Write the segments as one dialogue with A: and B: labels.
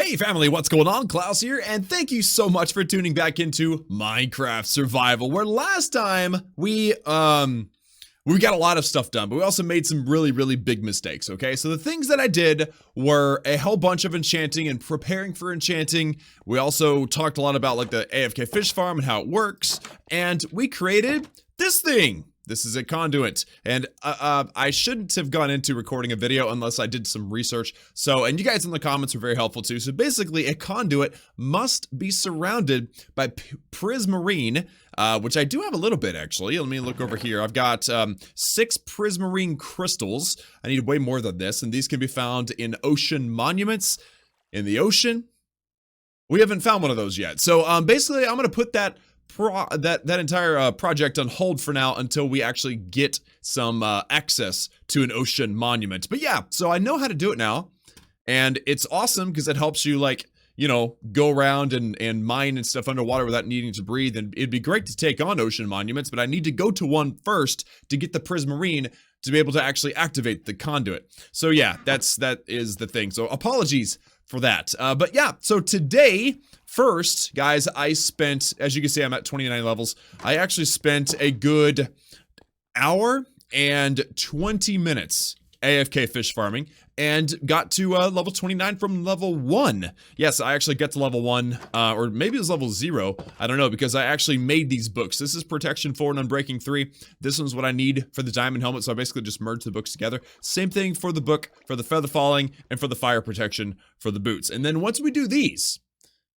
A: Hey family, what's going on? Klaus here, and thank you so much for tuning back into Minecraft Survival, where last time we got a lot of stuff done, but we also made some really big mistakes, okay? So the things that I did were a whole bunch of enchanting and preparing for enchanting. We also talked a lot about like the AFK fish farm and how it works, and we created this thing. This is a conduit, and I shouldn't have gone into recording a video unless I did some research. So, and you guys in the comments were very helpful too. So basically, a conduit must be surrounded by Prismarine, which I do have a little bit actually. Let me look over here. I've got 6 Prismarine Crystals. I need way more than this, and these can be found in ocean monuments in the ocean. We haven't found one of those yet. So basically, I'm gonna put that entire project on hold for now until we actually get some access to an ocean monument. But yeah, so I know how to do it now, and it's awesome because it helps you, like, you know, go around and mine and stuff underwater without needing to breathe. And it'd be great to take on ocean monuments, but I need to go to one first to get the Prismarine to be able to actually activate the conduit. So yeah, that is the thing. So apologies for that. But yeah, so today, first, guys, I spent, as you can see, I'm at 29 levels. I actually spent a good hour and 20 minutes AFK fish farming and got to level 29 from level 1. Yes, I actually got to level 1, or maybe it was level 0. I don't know, because I actually made these books. This is Protection 4 and Unbreaking 3. This one's what I need for the diamond helmet, so I basically just merged the books together. Same thing for the book, for the feather falling, and for the fire protection for the boots. And then once we do these,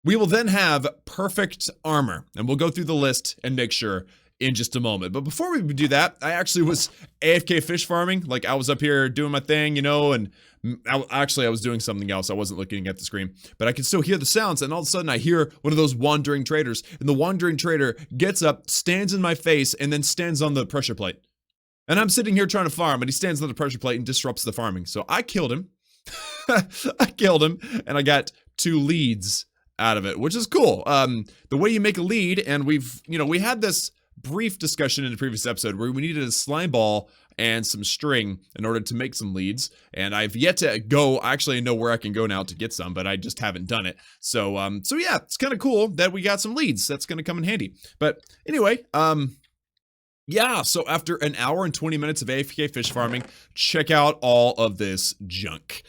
A: we will then have perfect armor, and we'll go through the list and make sure in just a moment. But before we do that, I actually was AFK fish farming. Like, I was up here doing my thing, you know, and I was doing something else. I wasn't looking at the screen, but I could still hear the sounds, and all of a sudden I hear one of those wandering traders, and the wandering trader gets up, stands in my face, and then stands on the pressure plate. And I'm sitting here trying to farm, and he stands on the pressure plate and disrupts the farming. So I killed him. I killed him, and I got 2 leads out of it, which is cool. The way you make a lead, and we had this brief discussion in the previous episode where we needed a slime ball and some string in order to make some leads, and I've yet to go. Actually, I know where I can go now to get some, but I just haven't done it. So yeah, it's kind of cool that we got some leads. That's going to come in handy. But anyway, yeah, so after an hour and 20 minutes of AFK fish farming, check out all of this junk.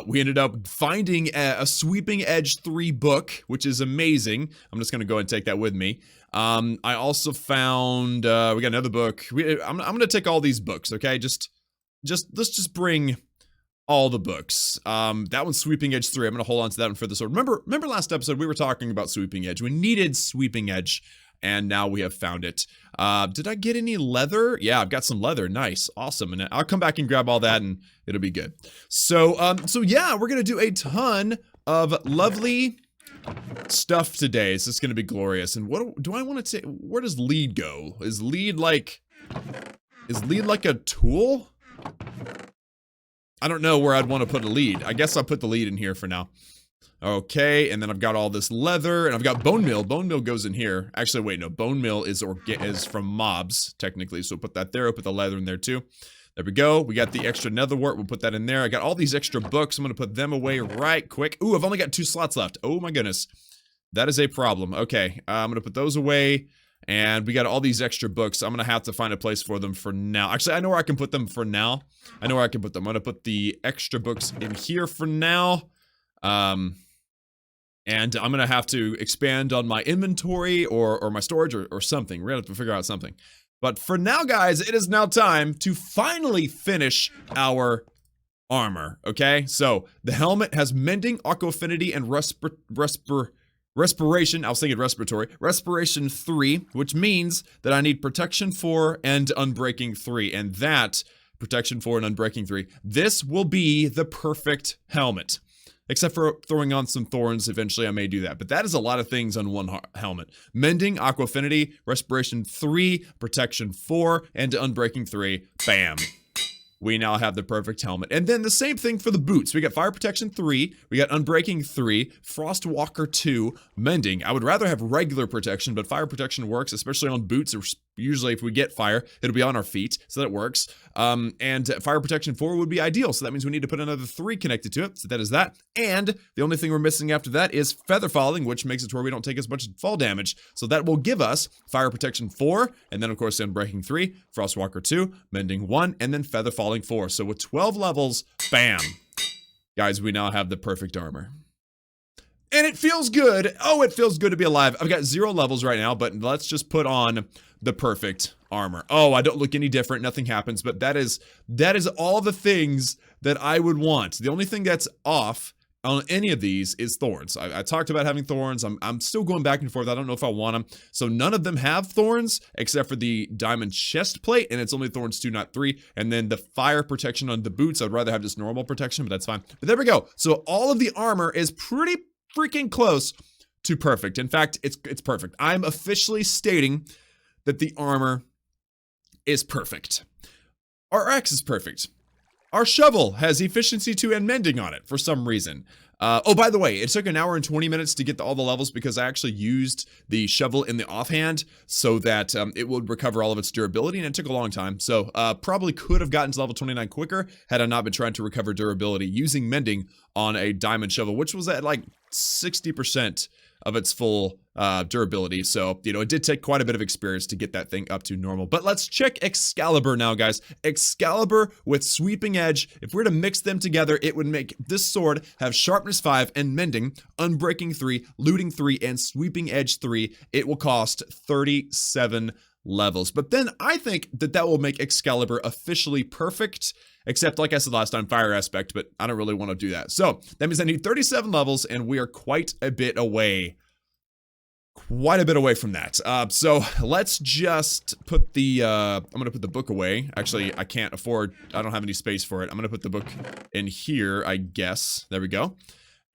A: We ended up finding a Sweeping Edge 3 book, which is amazing. I'm just going to go ahead and take that with me. I also found, we got another book. I'm going to take all these books, okay? Let's just bring all the books. That one's Sweeping Edge 3. I'm going to hold on to that one for the sword. Remember last episode, we were talking about Sweeping Edge. We needed Sweeping Edge, and now we have found it. Did I get any leather? Yeah, I've got some leather. Nice. Awesome. And I'll come back and grab all that, and it'll be good. So yeah, we're going to do a ton of lovely stuff today. So it's going to be glorious. And what do I want to take? Where does lead go? Is lead like a tool? I don't know where I'd want to put a lead. I guess I'll put the lead in here for now. Okay, and then I've got all this leather, and I've got bone meal. Bone meal goes in here. Actually, wait, no, bone meal is from mobs, technically, so we'll put that there. I'll put the leather in there, too. There we go. We got the extra nether wart. We'll put that in there. I got all these extra books. I'm going to put them away right quick. Ooh, I've only got 2 slots left. Oh, my goodness. That is a problem. Okay, I'm going to put those away, and we got all these extra books. I'm going to have to find a place for them for now. Actually, I know where I can put them for now. I know where I can put them. I'm going to put the extra books in here for now. And I'm going to have to expand on my inventory or my storage or something. We're going to have to figure out something. But for now, guys, it is now time to finally finish our armor, okay? So the helmet has Mending, Aqua Affinity, and Respiration. I was thinking respiratory. Respiration 3, which means that I need Protection 4 and Unbreaking 3. And that, Protection 4 and Unbreaking 3, this will be the perfect helmet. Except for throwing on some thorns, eventually I may do that. But that is a lot of things on one helmet. Mending, Aqua Affinity, Respiration 3, Protection 4, and Unbreaking 3. Bam. We now have the perfect helmet. And then the same thing for the boots. We got Fire Protection 3, we got Unbreaking 3, Frostwalker 2, Mending. I would rather have regular protection, but Fire Protection works, especially on boots, usually if we get fire, it'll be on our feet, so that works. And fire protection 4 would be ideal, so that means we need to put another 3 connected to it, so that is that. And the only thing we're missing after that is feather falling, which makes it to where we don't take as much fall damage. So that will give us fire protection 4, and then of course unbreaking 3, frostwalker 2, mending 1, and then feather falling 4. So with 12 levels, bam! Guys, we now have the perfect armor. And it feels good. Oh, it feels good to be alive. I've got 0 levels right now, but let's just put on the perfect armor. Oh, I don't look any different. Nothing happens, but that is all the things that I would want. The only thing that's off on any of these is thorns. I talked about having thorns. I'm still going back and forth. I don't know if I want them. So none of them have thorns except for the diamond chest plate, and it's only thorns 2, not 3. And then the fire protection on the boots. I'd rather have just normal protection, but that's fine. But there we go. So all of the armor is pretty freaking close to perfect. In fact, it's perfect. I'm officially stating that the armor is perfect. Our axe is perfect. Our shovel has efficiency 2 and mending on it for some reason. Oh, by the way, it took 1 hour and 20 minutes to get to all the levels because I actually used the shovel in the offhand so that it would recover all of its durability, and it took a long time. So probably could have gotten to level 29 quicker had I not been trying to recover durability using mending on a diamond shovel, which was at like 60% of its full durability. So, you know, it did take quite a bit of experience to get that thing up to normal. But let's check Excalibur now, guys. Excalibur with sweeping edge. If we were to mix them together, it would make this sword have sharpness 5 and mending, unbreaking 3, looting 3, and sweeping edge 3. It will cost 37 levels. But then I think that that will make Excalibur officially perfect, except like I said last time, fire aspect, but I don't really want to do that. So that means I need 37 levels, and we are quite a bit away from that. So let's just put the, I'm going to put the book away. Actually, I can't afford, I don't have any space for it. I'm going to put the book in here, I guess. There we go.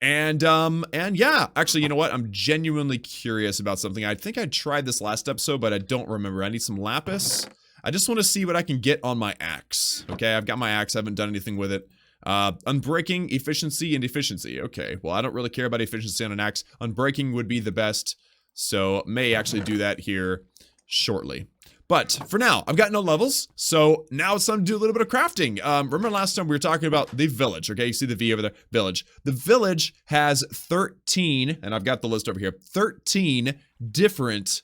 A: And yeah, actually, you know what? I'm genuinely curious about something. I think I tried this last episode, but I don't remember. I need some lapis. I just want to see what I can get on my axe. Okay, I've got my axe. I haven't done anything with it. Unbreaking, efficiency, and efficiency. Okay, well, I don't really care about efficiency on an axe. Unbreaking would be the best, so may actually do that here shortly. But for now, I've got no levels, so now it's time to do a little bit of crafting. Remember last time we were talking about the village, okay? You see the V over there, village. The village has 13, and I've got the list over here, 13 different,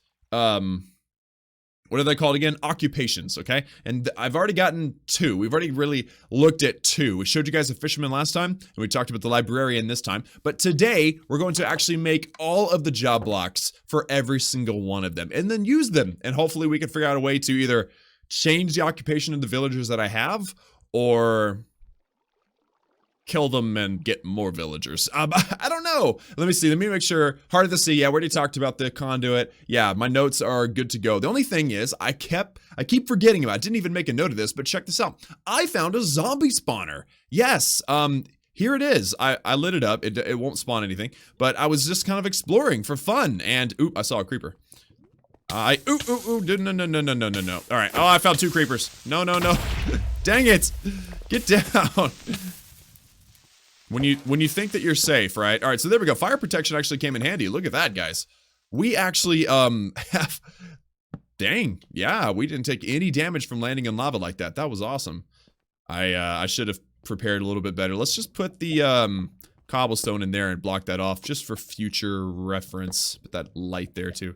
A: what are they called again? Occupations, okay? And I've already gotten 2. We've already really looked at 2. We showed you guys the fisherman last time, and we talked about the librarian this time. But today, we're going to actually make all of the job blocks for every single one of them, and then use them. And hopefully we can figure out a way to either change the occupation of the villagers that I have, or kill them and get more villagers. I don't know. Let me see. Let me make sure. Heart of the Sea. Yeah, we already talked about the Conduit. Yeah, my notes are good to go. The only thing is, I keep forgetting about it. I didn't even make a note of this, but check this out. I found a zombie spawner. Yes. Here it is. I lit it up. It won't spawn anything, but I was just kind of exploring for fun. And oop, I saw a creeper. No. All right. Oh, I found 2 creepers. No. Dang it. Get down. When you think that you're safe, right? All right, so there we go. Fire protection actually came in handy. Look at that, guys. We actually have, dang, yeah, we didn't take any damage from landing in lava like that. That was awesome. I should have prepared a little bit better. Let's just put the cobblestone in there and block that off just for future reference. Put that light there too.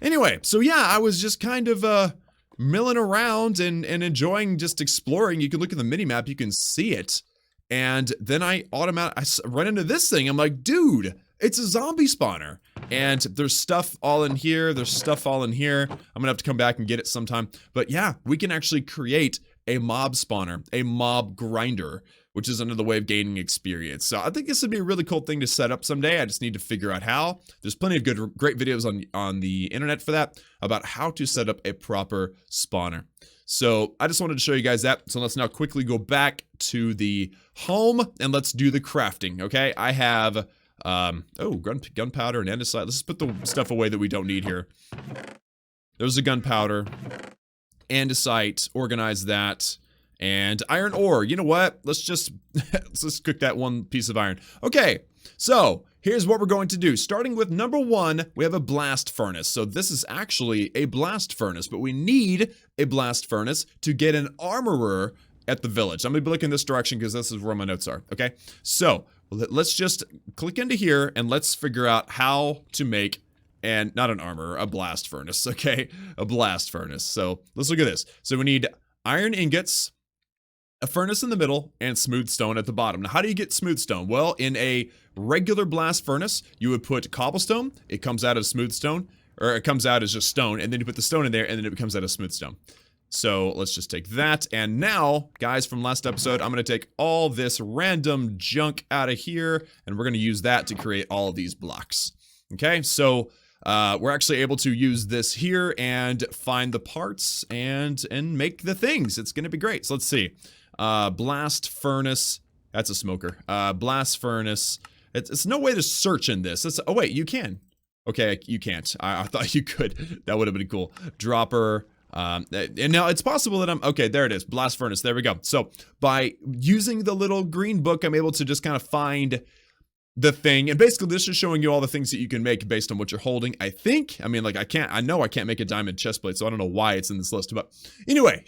A: Anyway, so yeah, I was just kind of milling around and enjoying just exploring. You can look at the mini map, you can see it. And then I run into this thing. I'm like, dude, it's a zombie spawner. And there's stuff all in here. There's stuff all in here. I'm gonna have to come back and get it sometime. But yeah, we can actually create a mob spawner, a mob grinder, which is another way of gaining experience. So I think this would be a really cool thing to set up someday. I just need to figure out how. There's plenty of great videos on the internet for that about how to set up a proper spawner. So I just wanted to show you guys that. So let's now quickly go back to the home and let's do the crafting, okay? I have, gunpowder and andesite. Let's just put the stuff away that we don't need here. There's a gunpowder, andesite, organize that, and iron ore. You know what? Let's just, let's cook that one piece of iron. Okay, so here's what we're going to do. Starting with number 1, we have a blast furnace. So this is actually a blast furnace, but we need a blast furnace to get an armorer at the village. I'm going to be looking this direction because this is where my notes are, okay? So let's just click into here and let's figure out how to make, and not an armor, a blast furnace, okay? A blast furnace. So let's look at this. So we need iron ingots, a furnace in the middle, and smooth stone at the bottom. Now, how do you get smooth stone? Well, in a regular blast furnace, you would put cobblestone. It comes out as smooth stone, or it comes out as just stone, and then you put the stone in there, and then it becomes out as smooth stone. So let's just take that, and now, guys, from last episode, I'm going to take all this random junk out of here, and we're going to use that to create all of these blocks. Okay, so we're actually able to use this here and find the parts and make the things. It's going to be great. So let's see. Blast furnace. That's a smoker. Blast furnace. It's no way to search in this. Oh, wait, you can. Okay, you can't. I thought you could. That would have been cool. Dropper. And now it's possible that okay, there it is. Blast furnace. There we go. So by using the little green book, I'm able to just kind of find the thing. And basically this is showing you all the things that you can make based on what you're holding. I think, I mean, like I know I can't make a diamond chestplate, so I don't know why it's in this list, but anyway,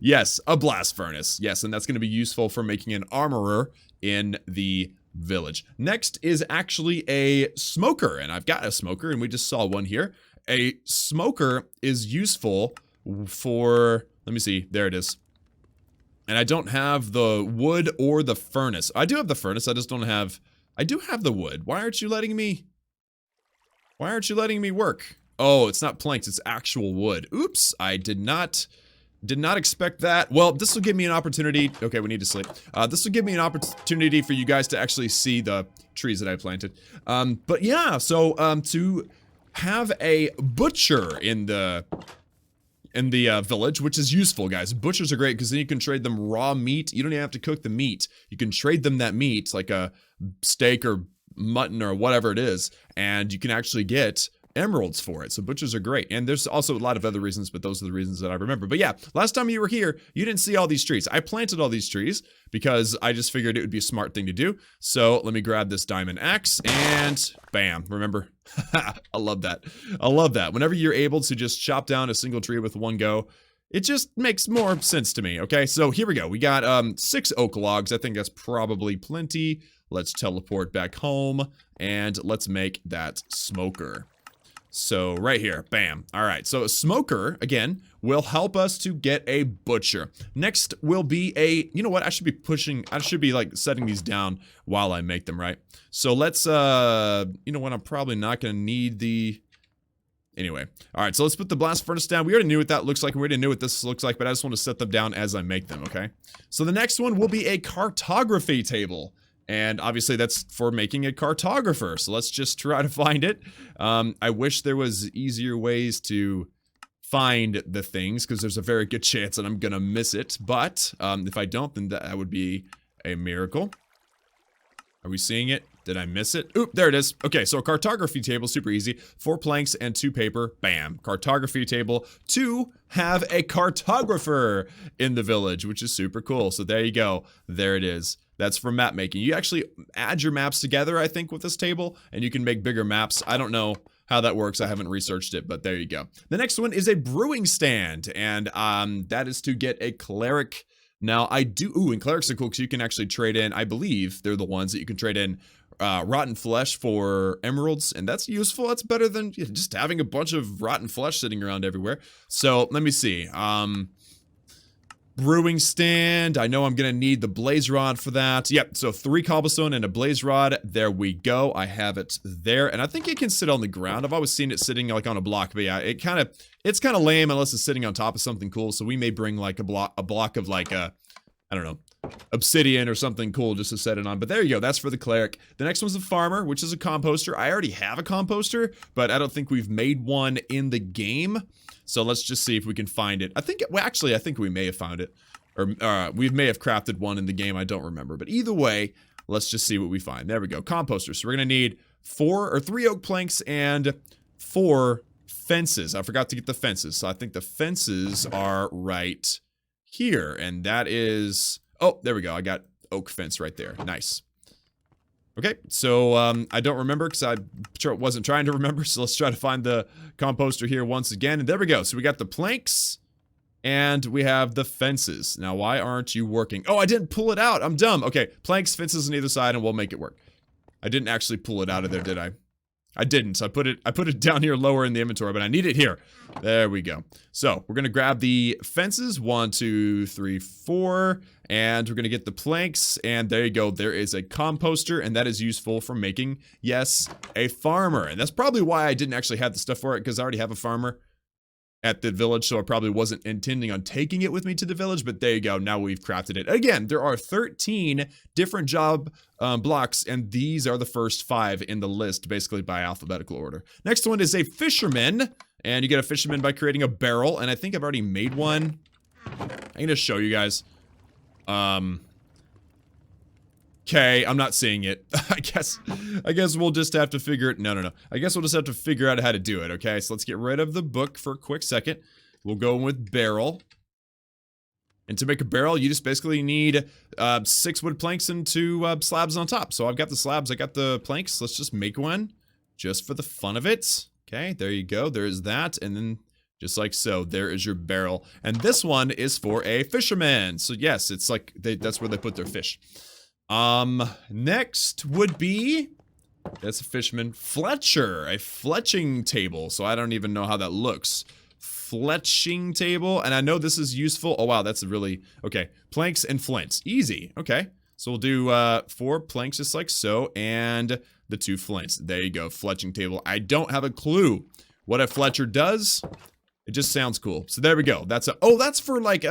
A: yes, a blast furnace. Yes, and that's going to be useful for making an armorer in the village. Next is actually a smoker, and I've got a smoker, and we just saw one here. A smoker is useful for, let me see, there it is. And I don't have the wood or the furnace. I do have the furnace, I just don't have, I do have the wood. Why aren't you letting me work? Oh, it's not planks, it's actual wood. Oops, I did not expect that. Well, this will give me an opportunity. Okay, we need to sleep. This will give me an opportunity for you guys to actually see the trees that I planted. But yeah, so to have a butcher in the village, which is useful, guys. Butchers are great because then you can trade them raw meat. You don't even have to cook the meat. You can trade them that meat, like a steak or mutton or whatever it is, and you can actually get emeralds for it. So butchers are great. And there's also a lot of other reasons, but those are the reasons that I remember. But yeah, last time you were here, you didn't see all these trees. I planted all these trees because I just figured it would be a smart thing to do. So let me grab this diamond axe and bam, remember? I love that. I love that. Whenever you're able to just chop down a single tree with one go, it just makes more sense to me. Okay, so here we go. We got 6 oak logs. I think that's probably plenty. Let's teleport back home and let's make that smoker. So right here, bam. All right, so a smoker, again, will help us to get a butcher. Next will be a, you know what, I should be like setting these down while I make them, right? So let's, you know what, I'm probably not gonna need the, anyway. All right, so let's put the blast furnace down. We already knew what that looks like, we already knew what this looks like, but I just want to set them down as I make them, okay? So the next one will be a cartography table. And obviously that's for making a cartographer. So let's just try to find it. I wish there was easier ways to find the things because there's a very good chance that I'm gonna miss it. But if I don't, then that would be a miracle. Are we seeing it? Did I miss it? Oop, there it is. Okay, so a cartography table, super easy. 4 planks and 2 paper, bam. Cartography table to have a cartographer in the village, which is super cool. So there you go. There it is. That's for map making. You actually add your maps together, I think, with this table, and you can make bigger maps. I don't know how that works. I haven't researched it, but there you go. The next one is a brewing stand, and that is to get a cleric. Now, and clerics are cool because you can actually trade in, I believe, they're the ones that you can trade in rotten flesh for emeralds, and that's useful. That's better than just having a bunch of rotten flesh sitting around everywhere. So, let me see. Brewing stand. I know I'm gonna need the blaze rod for that. Yep, so 3 cobblestone and a blaze rod. There we go. I have it there, and I think it can sit on the ground. I've always seen it sitting like on a block, but yeah, it's kind of lame unless it's sitting on top of something cool. So we may bring like a block of like I don't know, obsidian or something cool just to set it on. But there you go. That's for the cleric. The next one's a farmer, which is a composter. I already have a composter, but I don't think we've made one in the game. So let's just see if we can find it. I think we may have found it. Or we may have crafted one in the game. I don't remember. But either way, let's just see what we find. There we go. Composter. So we're going to need 3 oak planks and 4 fences. I forgot to get the fences. So I think the fences are right here. And that is... Oh, there we go. I got oak fence right there. Nice. Okay, so I don't remember because I wasn't trying to remember. So let's try to find the composter here once again. And there we go. So we got the planks and we have the fences. Now, why aren't you working? Oh, I didn't pull it out. I'm dumb. Okay, planks, fences on either side, and we'll make it work. I didn't actually pull it out of there, did I? I didn't. So I put it down here lower in the inventory, but I need it here. There we go. So we're gonna grab the fences, 1, 2, 3, 4, and we're gonna get the planks, and there you go. There is a composter, and that is useful for making, yes, a farmer. And that's probably why I didn't actually have the stuff for it, because I already have a farmer at the village, so I probably wasn't intending on taking it with me to the village, but there you go. Now we've crafted it. Again, there are 13 different job blocks, and these are the first 5 in the list, basically by alphabetical order. Next one is a fisherman, and you get a fisherman by creating a barrel, and I think I've already made one. I'm gonna show you guys. Okay, I'm not seeing it. I guess we'll just have to figure it. No. I guess we'll just have to figure out how to do it, okay? So let's get rid of the book for a quick second. We'll go with barrel. And to make a barrel, you just basically need 6 wood planks and 2 slabs on top. So I've got the slabs, I got the planks. Let's just make one just for the fun of it. Okay, there you go. There's that. And then just like so, there is your barrel. And this one is for a fisherman. So yes, it's like that's where they put their fish. Next would be, that's a fisherman, Fletcher, a fletching table. So I don't even know how that looks. Fletching table, and I know this is useful. Oh wow, that's a really, okay, planks and flints, easy. Okay, so we'll do 4 planks just like so, and the 2 flints. There you go, fletching table. I don't have a clue what a Fletcher does. It just sounds cool. So there we go. That's a, oh, that's for like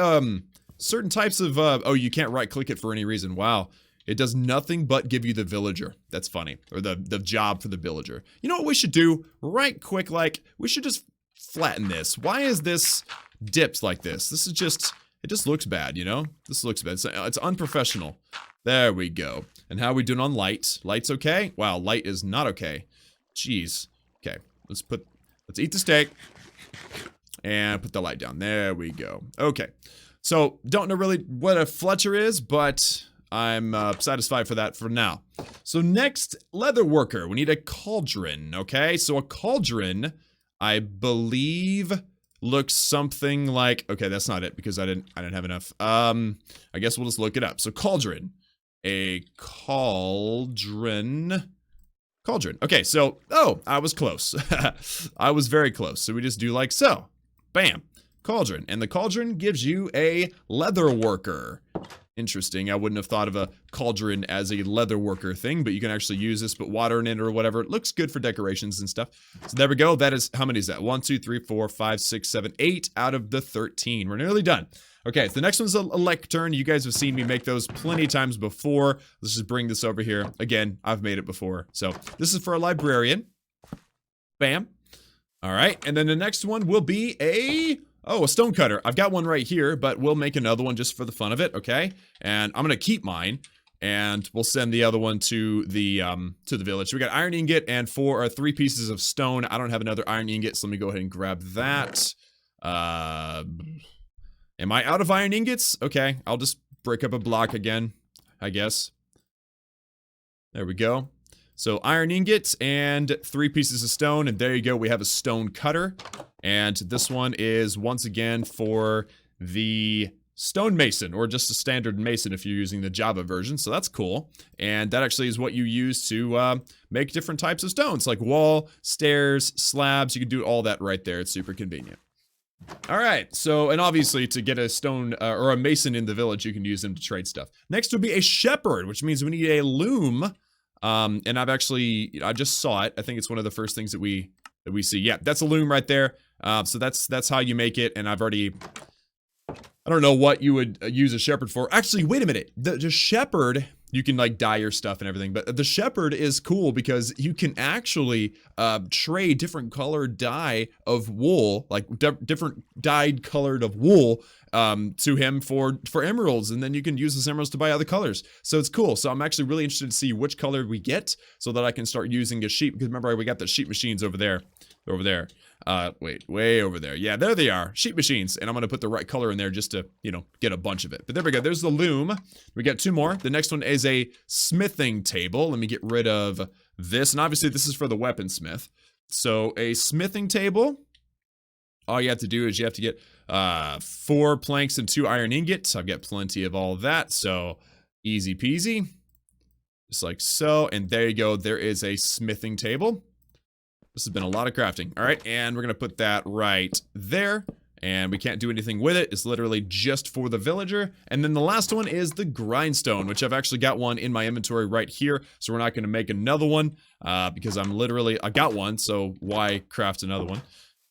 A: certain types of oh, you can't right click it for any reason. Wow. It does nothing but give you the villager. That's funny. Or the job for the villager. You know what we should do? Right quick, like, we should just flatten this. Why is this dipped like this? This is just, it just looks bad, you know? This looks bad. It's unprofessional. There we go. And how are we doing on light? Light's okay? Wow, light is not okay. Jeez. Okay, let's eat the steak. And put the light down. There we go. Okay. So, don't know really what a Fletcher is, but I'm satisfied for that for now. So next, leather worker. We need a cauldron, okay? So a cauldron, I believe, looks something like, okay, that's not it because I didn't have enough. I guess we'll just look it up. So cauldron. A cauldron. Cauldron. Okay, so, oh, I was close. I was very close. So we just do like so. Bam. Cauldron. And the cauldron gives you a leather worker. Interesting. I wouldn't have thought of a cauldron as a leather worker thing, but you can actually use this, put water in it or whatever. It looks good for decorations and stuff. So there we go. That is, how many is that? 1, 2, 3, 4, 5, 6, 7, 8 out of the 13. We're nearly done. Okay, so the next one's a lectern. You guys have seen me make those plenty of times before. Let's just bring this over here. Again, I've made it before. So this is for a librarian. Bam. All right, and then the next one will be a stonecutter. I've got one right here, but we'll make another one just for the fun of it, okay? And I'm gonna keep mine, and we'll send the other one to the village. So we got iron ingot and 3 pieces of stone. I don't have another iron ingot, so let me go ahead and grab that. Am I out of iron ingots? Okay, I'll just break up a block again, I guess. There we go. So iron ingot and 3 pieces of stone, and there you go, we have a stone cutter. And this one is, once again, for the stonemason, or just a standard mason if you're using the Java version, so that's cool. And that actually is what you use to make different types of stones, like wall, stairs, slabs. You can do all that right there. It's super convenient. Alright, so, and obviously to get a stone, or a mason in the village, you can use them to trade stuff. Next would be a shepherd, which means we need a loom. And I just saw it. I think it's one of the first things that we see. Yeah, that's a loom right there. So that's how you make it. And I don't know what you would use a shepherd for. Actually, wait a minute. The shepherd, you can like dye your stuff and everything, but the shepherd is cool because you can actually trade different colored dye of wool, like different dyed colored of wool, to him for emeralds, and then you can use those emeralds to buy other colors. So it's cool. So I'm actually really interested to see which color we get so that I can start using a sheep, because remember we got the sheep machines over there. over there. Wait, way over there. Yeah, there they are. Sheet machines. And I'm going to put the right color in there just to, you know, get a bunch of it. But there we go. There's the loom. We got 2 more. The next one is a smithing table. Let me get rid of this. And obviously this is for the weaponsmith. So a smithing table. All you have to do is you have to get 4 planks and 2 iron ingots. I've got plenty of all of that. So easy peasy. Just like so. And there you go. There is a smithing table. This has been a lot of crafting. All right, and we're going to put that right there. And we can't do anything with it. It's literally just for the villager. And then the last one is the grindstone, which I've actually got one in my inventory right here. So we're not going to make another one because I got one. So why craft another one?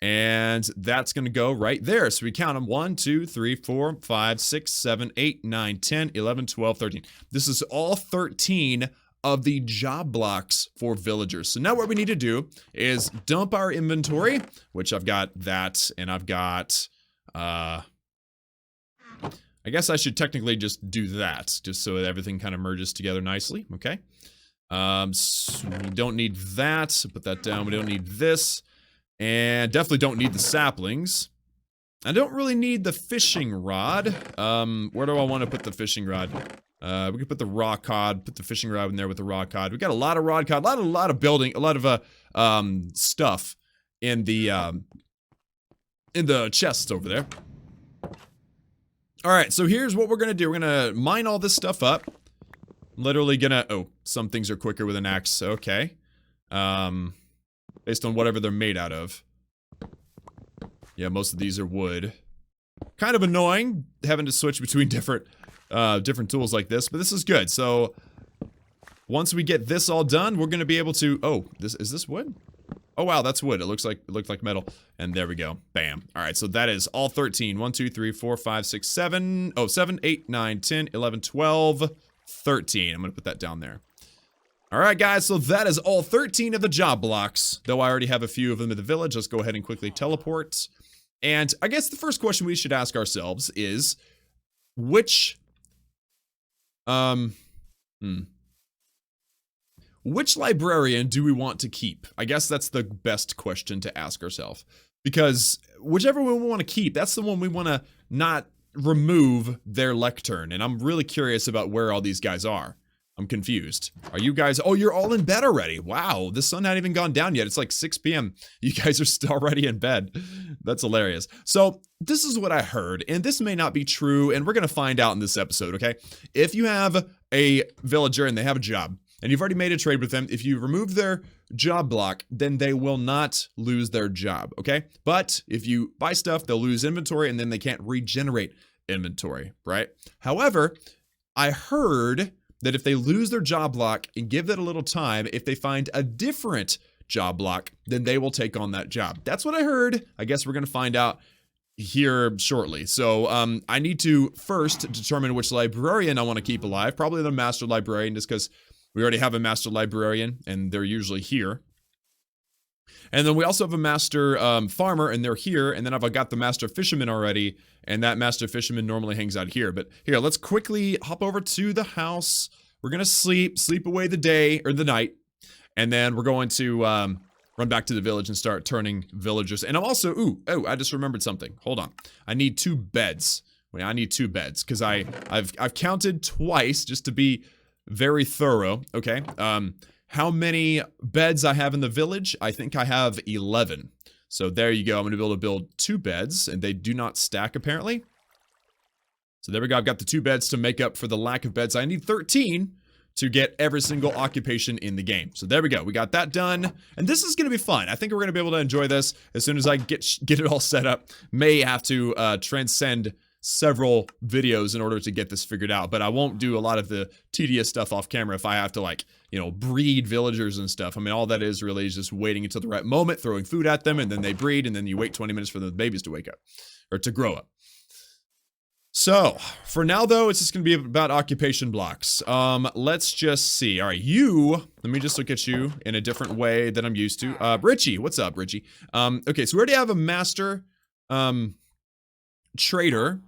A: And that's going to go right there. So we count them. 1, 2, 3, 4, 5, 6, 7, 8, 9, 10, 11, 12, 13. This is all 13 of the job blocks for villagers. So now what we need to do is dump our inventory, which I've got that, and I've got, I guess I should technically just do that, just so that everything kind of merges together nicely, okay? So we don't need that, so put that down. We don't need this, and definitely don't need the saplings. I don't really need the fishing rod. Where do I want to put the fishing rod? We could put the raw cod, put the fishing rod in there with the raw cod. We got a lot of rod cod, a lot of building, a lot of stuff in the chests over there. All right, so here's what we're gonna do. We're gonna mine all this stuff up. Literally gonna, oh, some things are quicker with an axe. Okay, based on whatever they're made out of. Yeah, most of these are wood. Kind of annoying having to switch between different tools like this, but this is good. So once we get this all done, we're gonna be able to, oh, is this wood? Oh wow, that's wood. It looked like metal. And there we go. Bam. All right, so that is all 13. 1, 2, 3, 4, 5, 6, 7. Oh, 7, 8, 9, 10, 11, 12, 13. I'm gonna put that down there. All right, guys, so that is all 13 of the job blocks. Though I already have a few of them in the village, let's go ahead and quickly teleport. And I guess the first question we should ask ourselves is, which librarian do we want to keep? I guess that's the best question to ask ourselves. Because whichever one we want to keep, that's the one we want to not remove their lectern. And I'm really curious about where all these guys are. I'm confused. Are you guys, oh, you're all in bed already. Wow, the sun hadn't even gone down yet. It's like 6 p.m. You guys are still already in bed. That's hilarious. So this is what I heard, and this may not be true, and we're going to find out in this episode, okay? If you have a villager and they have a job, and you've already made a trade with them, if you remove their job block, then they will not lose their job, okay? But if you buy stuff, they'll lose inventory, and then they can't regenerate inventory, right? However, I heard that if they lose their job block and give that a little time, if they find a different job block, then they will take on that job. That's what I heard. I guess we're going to find out here shortly. So I need to first determine which librarian I want to keep alive. Probably the master librarian, just because we already have a master librarian and they're usually here. And then we also have a master farmer, and they're here. And then I've got the master fisherman already, and that master fisherman normally hangs out here. But here, let's quickly hop over to the house. We're gonna sleep away the day or the night, and then we're going to run back to the village and start turning villagers. And I'm also, I just remembered something. Hold on, I need 2 beds. Wait, I need 2 beds because I've counted twice just to be very thorough. Okay. How many beds I have in the village? I think I have 11. So there you go. I'm going to be able to build 2 beds, and they do not stack apparently. So there we go. I've got the 2 beds to make up for the lack of beds. I need 13 to get every single occupation in the game. So there we go. We got that done. And this is going to be fun. I think we're going to be able to enjoy this as soon as I get it all set up. May have to transcend several videos in order to get this figured out, but I won't do a lot of the tedious stuff off camera if I have to, like, you know, breed villagers and stuff. I mean, all that is really is just waiting until the right moment, throwing food at them, and then they breed, and then you wait 20 minutes for the babies to wake up or to grow up. So for now though, it's just gonna be about occupation blocks. Let's just see. All right, let me just look at you in a different way than I'm used to. Richie, what's up, Richie? Okay, so we already have a master trader,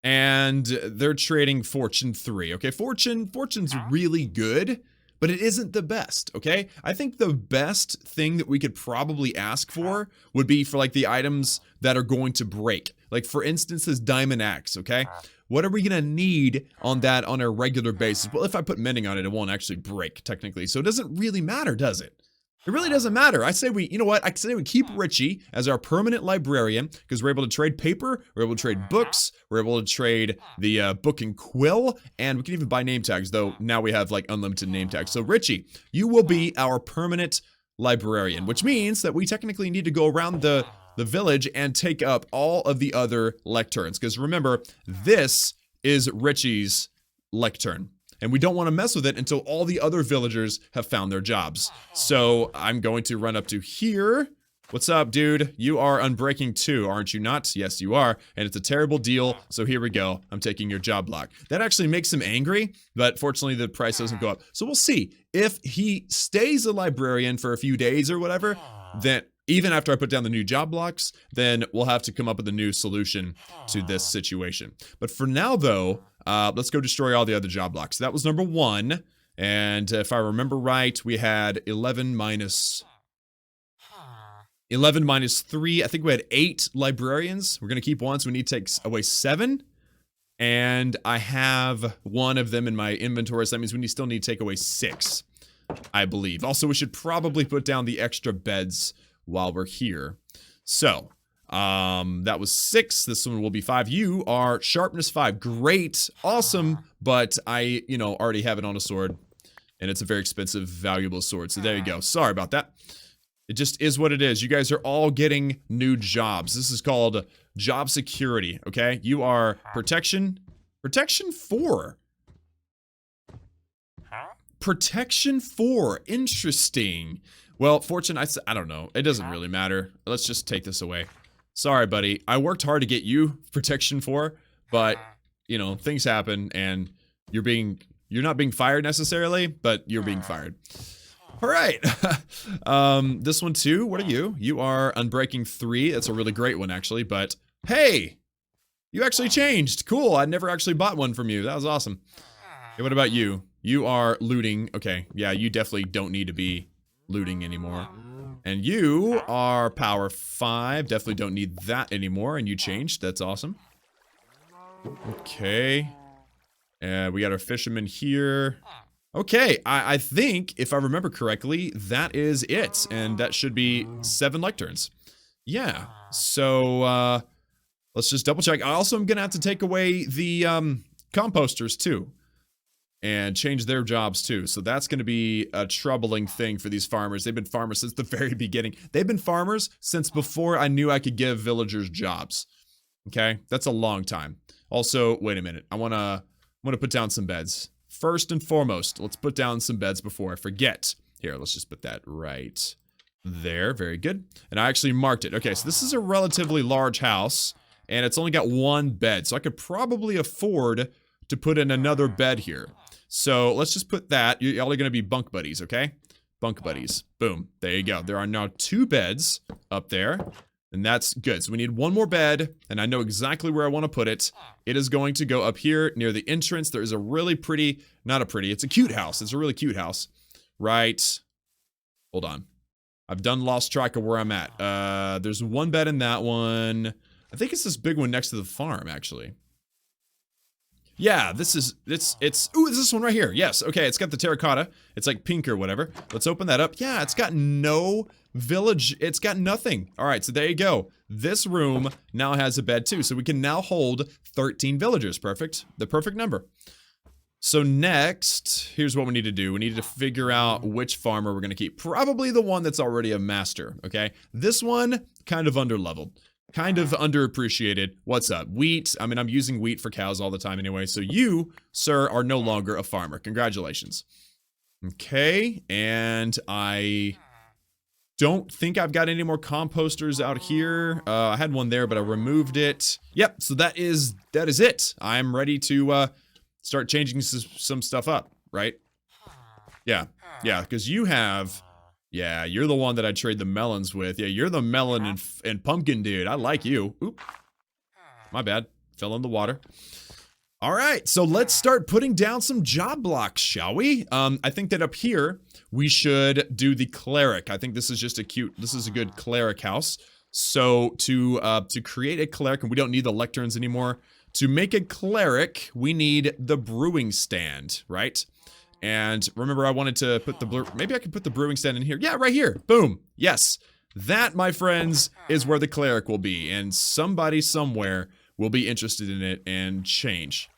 A: and they're trading Fortune 3. Okay, Fortune's really good, but it isn't the best, okay? I think the best thing that we could probably ask for would be for like the items that are going to break. Like for instance, this diamond axe, okay? What are we gonna need on that on a regular basis? Well, if I put mending on it, it won't actually break technically. So it doesn't really matter, does it? It really doesn't matter. I say we, you know what? I say we keep Richie as our permanent librarian because we're able to trade paper, we're able to trade books, we're able to trade the book and quill, and we can even buy name tags, though now we have like unlimited name tags. So Richie, you will be our permanent librarian, which means that we technically need to go around the village and take up all of the other lecterns. Because remember, this is Richie's lectern. And we don't want to mess with it until all the other villagers have found their jobs. So I'm going to run up to here. What's up, dude? You are unbreaking 2, aren't you not? Yes, you are. And it's a terrible deal. So here we go. I'm taking your job block. That actually makes him angry, but fortunately the price doesn't go up. So we'll see. If he stays a librarian for a few days or whatever, then even after I put down the new job blocks, then we'll have to come up with a new solution to this situation. But for now, though, let's go destroy all the other job blocks. That was number 1. And if I remember right, we had 11 minus 3. I think we had 8 librarians. We're going to keep 1, so we need to take away 7. And I have 1 of them in my inventory, so that means we still need to take away 6, I believe. Also, we should probably put down the extra beds while we're here. So, that was 6. This one will be 5. You are sharpness 5. Great. Awesome. But I, already have it on a sword. And it's a very expensive, valuable sword. So there you go. Sorry about that. It just is what it is. You guys are all getting new jobs. This is called job security, okay? You are protection 4. Protection 4. Interesting. Well, fortune, I don't know. It doesn't really matter. Let's just take this away. Sorry, buddy. I worked hard to get you protection 4, but, things happen and you're not being fired necessarily, but you're being fired. All right. This one too. What are you? You are unbreaking 3. That's a really great one, actually, but hey, you actually changed. Cool. I never actually bought one from you. That was awesome. Okay, what about you? You are looting. Okay. Yeah, you definitely don't need to be looting anymore. And you are power 5. Definitely don't need that anymore. And you changed. That's awesome. Okay. We got our fisherman here. Okay, I think, if I remember correctly, that is it. And that should be 7 lecterns. Yeah, so, let's just double check. I also am gonna have to take away the, composters, too. And change their jobs, too. So that's gonna be a troubling thing for these farmers. They've been farmers since the very beginning. They've been farmers since before I knew I could give villagers jobs. Okay, that's a long time. Also, wait a minute. I wanna put down some beds. First and foremost, let's put down some beds before I forget. Here, let's just put that right there. Very good. And I actually marked it. Okay, so this is a relatively large house, and it's only got 1 bed. So I could probably afford to put in another bed here. So let's just put that. Y'all are going to be bunk buddies, okay? Bunk buddies. Boom. There you go. There are now 2 beds up there. And that's good. So we need 1 more bed, and I know exactly where I want to put it. It is going to go up here near the entrance. There is a really pretty, it's a cute house. It's a really cute house. Right. Hold on. I've lost track of where I'm at. There's 1 bed in that one. I think it's this big one next to the farm, actually. Yeah, it's this one right here. Yes, okay, it's got the terracotta. It's like pink or whatever. Let's open that up. Yeah, it's got no village. It's got nothing. All right, so there you go. This room now has a bed too, so we can now hold 13 villagers. Perfect. The perfect number. So next, here's what we need to do. We need to figure out which farmer we're going to keep. Probably the one that's already a master, okay? This one, kind of underleveled. Kind of underappreciated. What's up? Wheat. I mean, I'm using wheat for cows all the time anyway. So you, sir, are no longer a farmer. Congratulations. Okay. And I don't think I've got any more composters out here. I had one there, but I removed it. Yep. So that is it. I'm ready to start changing some stuff up, right? Yeah. Yeah. Because you have... Yeah, you're the one that I trade the melons with. Yeah, you're the melon and pumpkin dude. I like you. Oop. My bad. Fell in the water. All right, so let's start putting down some job blocks, shall we? I think that up here, we should do the Cleric. I think this is just this is a good Cleric house. So to create a Cleric, and we don't need the Lecterns anymore, to make a Cleric, we need the Brewing Stand, right? And remember, I wanted to put maybe I can put the Brewing Stand in here. Yeah, right here, boom, yes. That, my friends, is where the Cleric will be, and somebody somewhere will be interested in it and change.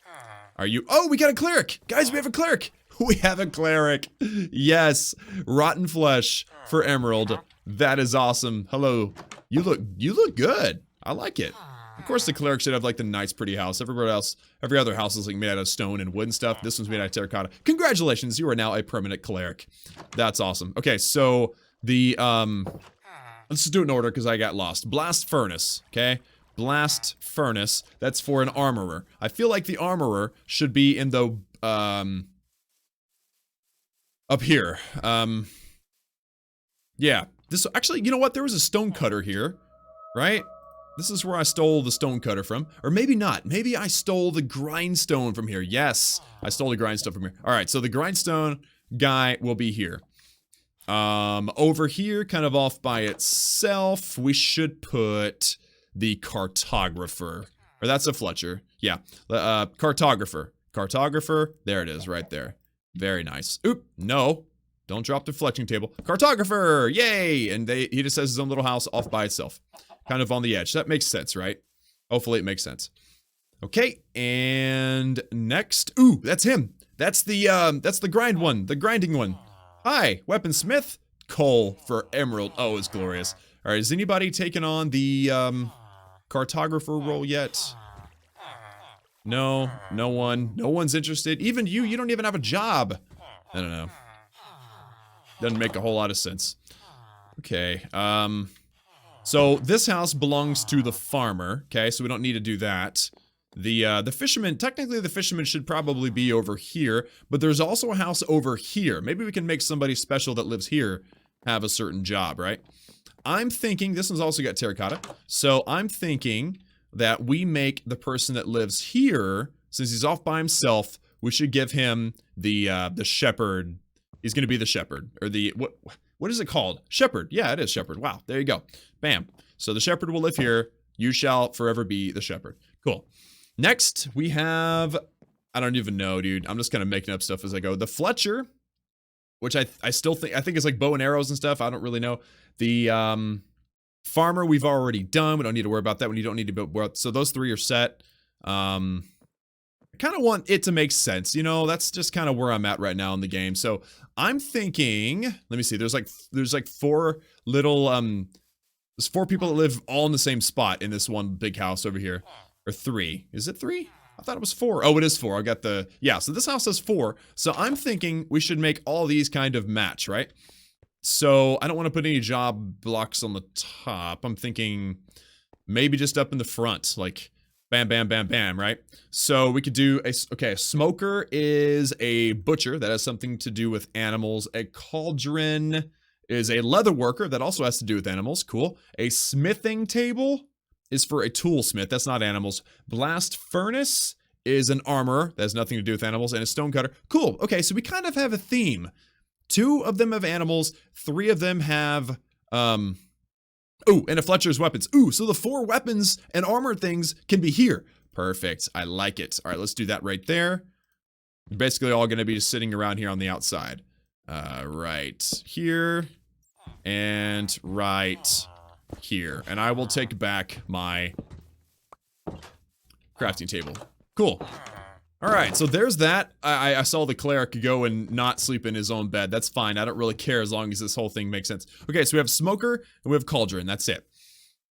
A: Are you? Oh, we got a Cleric! Guys, we have a Cleric! We have a Cleric! Yes! Rotten flesh for Emerald. That is awesome. Hello. You look good. I like it. Of course, the Cleric should have like the nice, pretty house. Every other house is like made out of stone and wood and stuff. This one's made out of terracotta. Congratulations, you are now a permanent Cleric. That's awesome. Okay, so the let's just do it in order because I got lost. Blast Furnace, okay? Blast Furnace, that's for an Armorer. I feel like the Armorer should be in the, up here. Yeah, this, actually, you know what? There was a Stonecutter here, right? This is where I stole the Stonecutter from. Or maybe not. Maybe I stole the Grindstone from here. Yes, I stole the Grindstone from here. Alright, so the Grindstone guy will be here. Over here, kind of off by itself, we should put the Cartographer. Or that's a Fletcher. Yeah. Cartographer. Cartographer. There it is, right there. Very nice. Oop, no. Don't drop the Fletching Table. Cartographer! Yay! And he just has his own little house off by itself. Kind of on the edge. That makes sense, right? Hopefully it makes sense. Okay, and next. Ooh, that's him. That's the grind one. The grinding one. Hi, Weaponsmith. Coal for Emerald. Oh, it's glorious. Alright, is anybody taking on the, Cartographer role yet? No, no one. No one's interested. Even you don't even have a job. I don't know. Doesn't make a whole lot of sense. Okay, so this house belongs to the farmer, okay, so we don't need to do that. The fisherman, technically the fisherman should probably be over here, but there's also a house over here. Maybe we can make somebody special that lives here have a certain job, right? I'm thinking, this one's also got terracotta, so I'm thinking that we make the person that lives here, since he's off by himself, we should give him the shepherd. He's gonna be the shepherd, or the, what is it called? Shepherd, yeah, it is shepherd, wow, there you go. Bam, so the shepherd will live here, you shall forever be the shepherd. Cool. Next, we have, I don't even know, dude, I'm just kind of making up stuff as I go. The Fletcher, which I still think, I think it's like bow and arrows and stuff, I don't really know. The, farmer we've already done, we don't need to worry about that one, you don't need to build, so those three are set. I kind of want it to make sense, you know, that's just kind of where I'm at right now in the game. So I'm thinking, let me see, there's like four little, there's four people that live all in the same spot in this one big house over here. Or three. Is it three? I thought it was four. Oh, it is four. I got the, yeah, so this house has four. So I'm thinking we should make all these kind of match, right? So I don't want to put any job blocks on the top. I'm thinking maybe just up in the front, like bam, bam, bam, bam, right? So we could do okay, a smoker is a butcher. That has something to do with animals. A cauldron is a leather worker. That also has to do with animals. Cool. A smithing table is for a toolsmith. That's not animals. Blast furnace is an armor. That has nothing to do with animals. And a stonecutter. Cool. Okay, so we kind of have a theme. Two of them have animals. Three of them have, ooh, and a Fletcher's weapons. Ooh, so the four weapons and armor things can be here. Perfect. I like it. All right, let's do that right there. They're basically all going to be just sitting around here on the outside. Right here. And right here. And I will take back my crafting table. Cool. Alright, so there's that. I saw the cleric go and not sleep in his own bed. That's fine. I don't really care as long as this whole thing makes sense. Okay, so we have smoker and we have cauldron. That's it.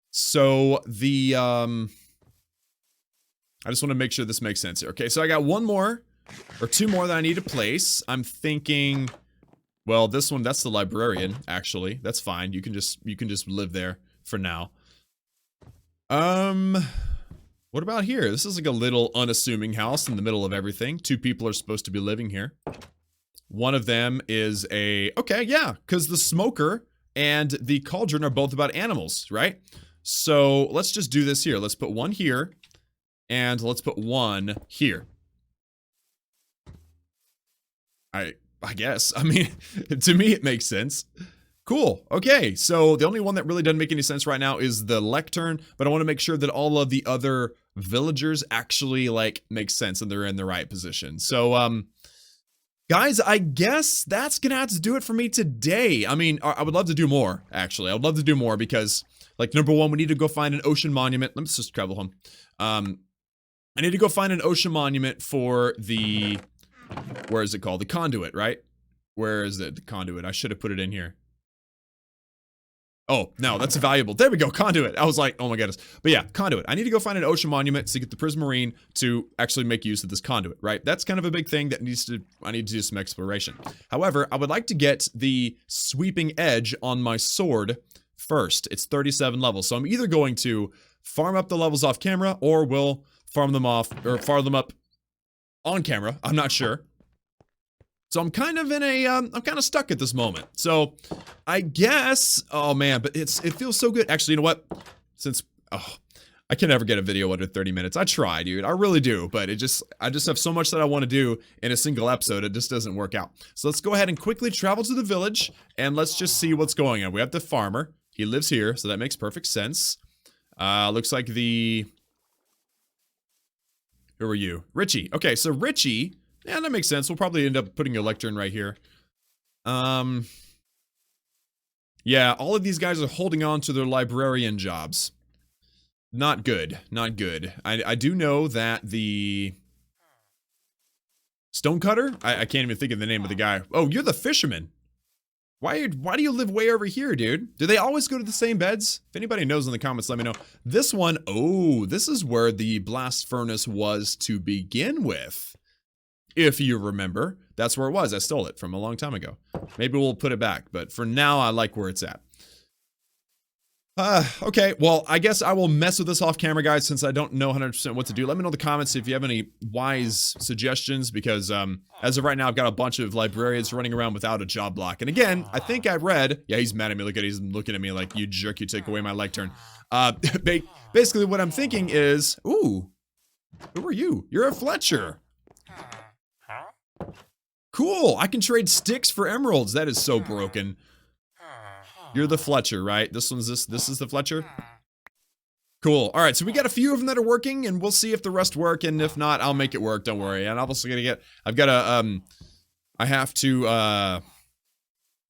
A: So the, I just want to make sure this makes sense here. Okay, so I got one more, or two more that I need to place. I'm thinking, well, this one, that's the librarian, actually. That's fine. You can just live there for now. What about here? This is like a little unassuming house in the middle of everything. Two people are supposed to be living here. One of them is a, okay, yeah, because the smoker and the cauldron are both about animals, right? So let's just do this here. Let's put one here, and let's put one here. I guess. I mean, to me, it makes sense. Cool. Okay, so the only one that really doesn't make any sense right now is the Lectern, but I want to make sure that all of the other villagers actually, like, make sense and they're in the right position. So, guys, I guess that's gonna have to do it for me today. I mean, I would love to do more, actually. I would love to do more because, like, number one, we need to go find an ocean monument. Let's just travel home. I need to go find an ocean monument for the... Where is it called? The Conduit, right? Where is it? The Conduit. I should have put it in here. Oh, no, that's valuable. There we go, Conduit. I was like, oh my goodness. But yeah, Conduit. I need to go find an ocean monument to get the Prismarine to actually make use of this Conduit, right? That's kind of a big thing that I need to do some exploration. However, I would like to get the sweeping edge on my sword first. It's 37 levels, so I'm either going to farm up the levels off camera or will farm them off, or farm them up on camera. I'm not sure. So I'm kind of in a, I'm kind of stuck at this moment. So I guess, oh man, but it feels so good. Actually, you know what? Since, I can never get a video under 30 minutes. I try, dude. I really do. But I just have so much that I want to do in a single episode. It just doesn't work out. So let's go ahead and quickly travel to the village and let's just see what's going on. We have the farmer. He lives here, so that makes perfect sense. Looks like the... Who are you? Richie. Okay, so Richie... Yeah, that makes sense. We'll probably end up putting a Lectern right here. Yeah, all of these guys are holding on to their librarian jobs. Not good. Not good. I do know that the... Stonecutter? I can't even think of the name of the guy. Oh, you're the Fisherman. Why do you live way over here, dude? Do they always go to the same beds? If anybody knows in the comments, let me know. This one, oh, this is where the blast furnace was to begin with. If you remember, that's where it was. I stole it from a long time ago. Maybe we'll put it back, but for now, I like where it's at. Okay, well, I guess I will mess with this off camera, guys, since I don't know 100% what to do. Let me know in the comments if you have any wise suggestions, because as of right now, I've got a bunch of librarians running around without a job block. And again, I think I read... Yeah, he's mad at me. Look at he's looking at me like, you jerk, you take away my Lectern. Basically, what I'm thinking is... Ooh, who are you? You're a Fletcher. Cool, I can trade sticks for emeralds. That is so broken. You're the Fletcher, right? This is the Fletcher? Cool. All right, so we got a few of them that are working, and we'll see if the rest work, and if not, I'll make it work, don't worry. And I'm also gonna get, I have to,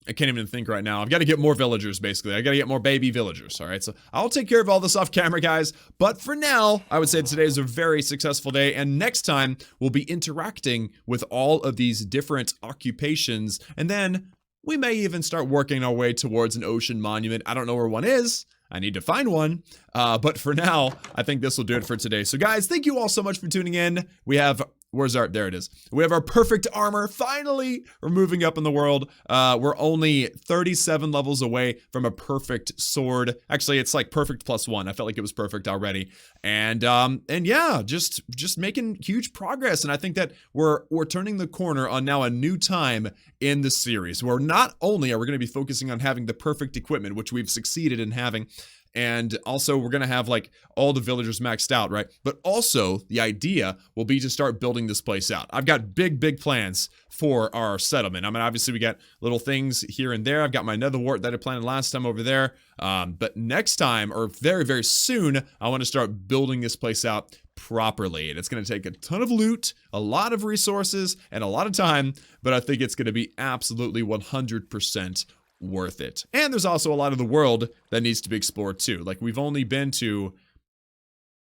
A: I can't even think right now. I've got to get more villagers, basically. I got to get more baby villagers, all right? So I'll take care of all this off camera, guys. But for now, I would say today is a very successful day. And next time, we'll be interacting with all of these different occupations. And then we may even start working our way towards an ocean monument. I don't know where one is. I need to find one. But for now, I think this will do it for today. So guys, thank you all so much for tuning in. We have... Where's our... There it is. We have our perfect armor. Finally, we're moving up in the world. We're only 37 levels away from a perfect sword. Actually, it's like perfect +1. I felt like it was perfect already. And yeah, just making huge progress. And I think that we're turning the corner on now a new time in the series, where not only are we going to be focusing on having the perfect equipment, which we've succeeded in having, and also we're going to have like all the villagers maxed out, right? But also the idea will be to start building this place out. I've got big plans for our settlement. I mean, obviously we got little things here and there. I've got my nether wart that I planted last time over there. But next time, or very soon, I want to start building this place out properly. And it's going to take a ton of loot, a lot of resources, and a lot of time, but I think it's going to be absolutely 100% worth it. And there's also a lot of the world that needs to be explored too. Like we haven't been to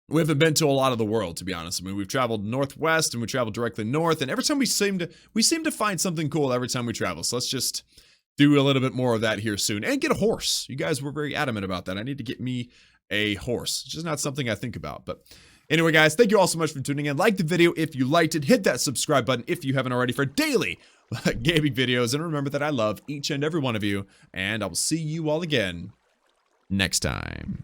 A: a lot of the world, to be honest. I mean, we've traveled northwest and we traveled directly north, and every time we seem to find something cool every time we travel. So let's just do a little bit more of that here soon. And get a horse. You guys were very adamant about that. I need to get me a horse. It's just not something I think about, but anyway, guys, thank you all so much for tuning in. Like the video if you liked it. Hit that subscribe button if you haven't already for daily gaming videos. And remember that I love each and every one of you. And I will see you all again next time.